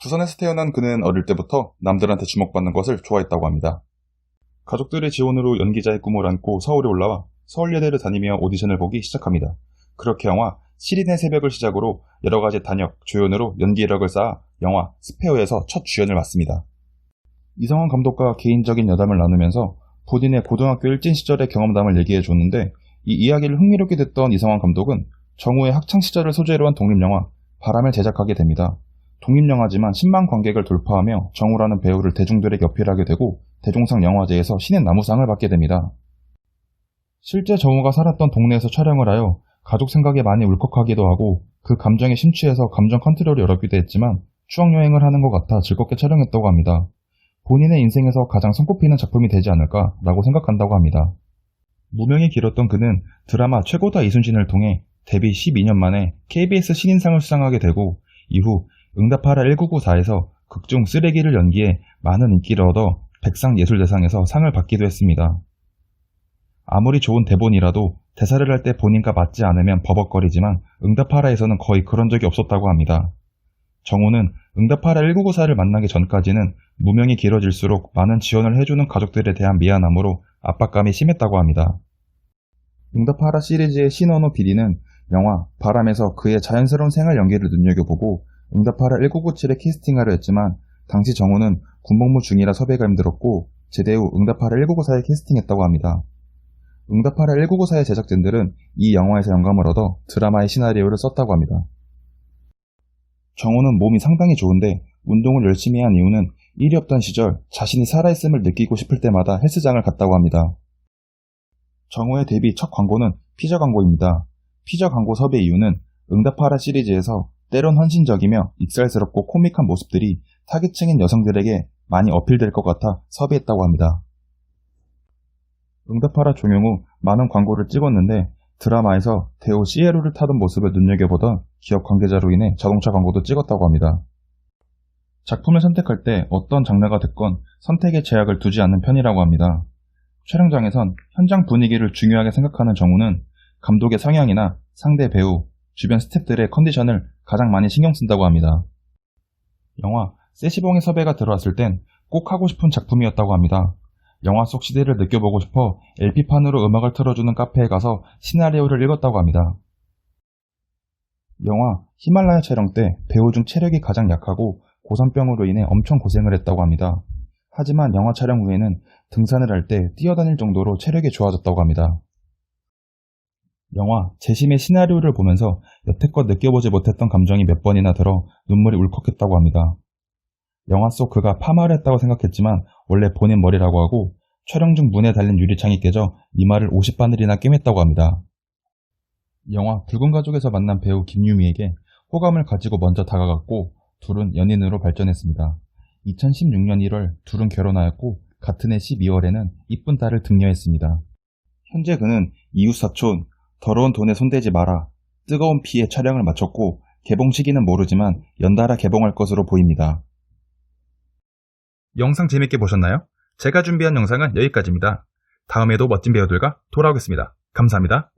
부산에서 태어난 그는 어릴 때부터 남들한테 주목받는 것을 좋아했다고 합니다. 가족들의 지원으로 연기자의 꿈을 안고 서울에 올라와 서울예대를 다니며 오디션을 보기 시작합니다. 그렇게 영화 시린의 새벽을 시작으로 여러가지 단역, 조연으로 연기 이력을 쌓아 영화 스페어에서 첫 주연을 맡습니다. 이성환 감독과 개인적인 여담을 나누면서 본인의 고등학교 일진 시절의 경험담을 얘기해 줬는데, 이 이야기를 흥미롭게 듣던 이성환 감독은 정우의 학창시절을 소재로 한 독립영화 바람을 제작하게 됩니다. 독립영화지만 10만 관객을 돌파하며 정우라는 배우를 대중들에게 어필하게 되고 대종상 영화제에서 신의 나무상을 받게 됩니다. 실제 정우가 살았던 동네에서 촬영을 하여 가족 생각에 많이 울컥하기도 하고 그 감정에 심취해서 감정 컨트롤이 어렵기도 했지만 추억여행을 하는 것 같아 즐겁게 촬영했다고 합니다. 본인의 인생에서 가장 손꼽히는 작품이 되지 않을까라고 생각한다고 합니다. 무명이 길었던 그는 드라마 최고다 이순신을 통해 데뷔 12년 만에 KBS 신인상을 수상하게 되고 이후 응답하라 1994에서 극중 쓰레기를 연기해 많은 인기를 얻어 백상예술대상에서 상을 받기도 했습니다. 아무리 좋은 대본이라도 대사를 할 때 본인과 맞지 않으면 버벅거리지만 응답하라에서는 거의 그런 적이 없었다고 합니다. 정우는 응답하라 1994를 만나기 전까지는 무명이 길어질수록 많은 지원을 해주는 가족들에 대한 미안함으로 압박감이 심했다고 합니다. 응답하라 시리즈의 신원호 PD는 영화 바람에서 그의 자연스러운 생활 연기를 눈여겨보고 응답하라 1997에 캐스팅하려 했지만 당시 정우는 군복무 중이라 섭외가 힘들었고 제대 후 응답하라 1994에 캐스팅했다고 합니다. 응답하라 1994의 제작진들은 이 영화에서 영감을 얻어 드라마의 시나리오를 썼다고 합니다. 정우는 몸이 상당히 좋은데 운동을 열심히 한 이유는 일이 없던 시절 자신이 살아있음을 느끼고 싶을 때마다 헬스장을 갔다고 합니다. 정우의 데뷔 첫 광고는 피자 광고입니다. 피자 광고 섭외 이유는 응답하라 시리즈에서 때론 헌신적이며 익살스럽고 코믹한 모습들이 타깃층인 여성들에게 많이 어필될 것 같아 섭외했다고 합니다. 응답하라 종영 후 많은 광고를 찍었는데 드라마에서 대호 시에루를 타던 모습을 눈여겨보던 기업 관계자로 인해 자동차 광고도 찍었다고 합니다. 작품을 선택할 때 어떤 장르가 됐건 선택에 제약을 두지 않는 편이라고 합니다. 촬영장에선 현장 분위기를 중요하게 생각하는 정우는 감독의 성향이나 상대 배우, 주변 스태프들의 컨디션을 가장 많이 신경 쓴다고 합니다. 영화 세시봉의 섭외가 들어왔을 땐 꼭 하고 싶은 작품이었다고 합니다. 영화 속 시대를 느껴보고 싶어 LP판으로 음악을 틀어주는 카페에 가서 시나리오를 읽었다고 합니다. 영화 히말라야 촬영 때 배우 중 체력이 가장 약하고 고산병으로 인해 엄청 고생을 했다고 합니다. 하지만 영화 촬영 후에는 등산을 할 때 뛰어다닐 정도로 체력이 좋아졌다고 합니다. 영화 재심의 시나리오를 보면서 여태껏 느껴보지 못했던 감정이 몇 번이나 들어 눈물이 울컥했다고 합니다. 영화 속 그가 파마를 했다고 생각했지만 원래 본인 머리라고 하고 촬영 중 문에 달린 유리창이 깨져 이마를 50바늘이나 꿰맸다고 합니다. 영화 붉은 가족에서 만난 배우 김유미에게 호감을 가지고 먼저 다가갔고 둘은 연인으로 발전했습니다. 2016년 1월 둘은 결혼하였고 같은 해 12월에는 이쁜 딸을 등려했습니다. 현재 그는 이웃사촌, 더러운 돈에 손대지 마라, 뜨거운 피에 촬영을 마쳤고 개봉 시기는 모르지만 연달아 개봉할 것으로 보입니다. 영상 재밌게 보셨나요? 제가 준비한 영상은 여기까지입니다. 다음에도 멋진 배우들과 돌아오겠습니다. 감사합니다.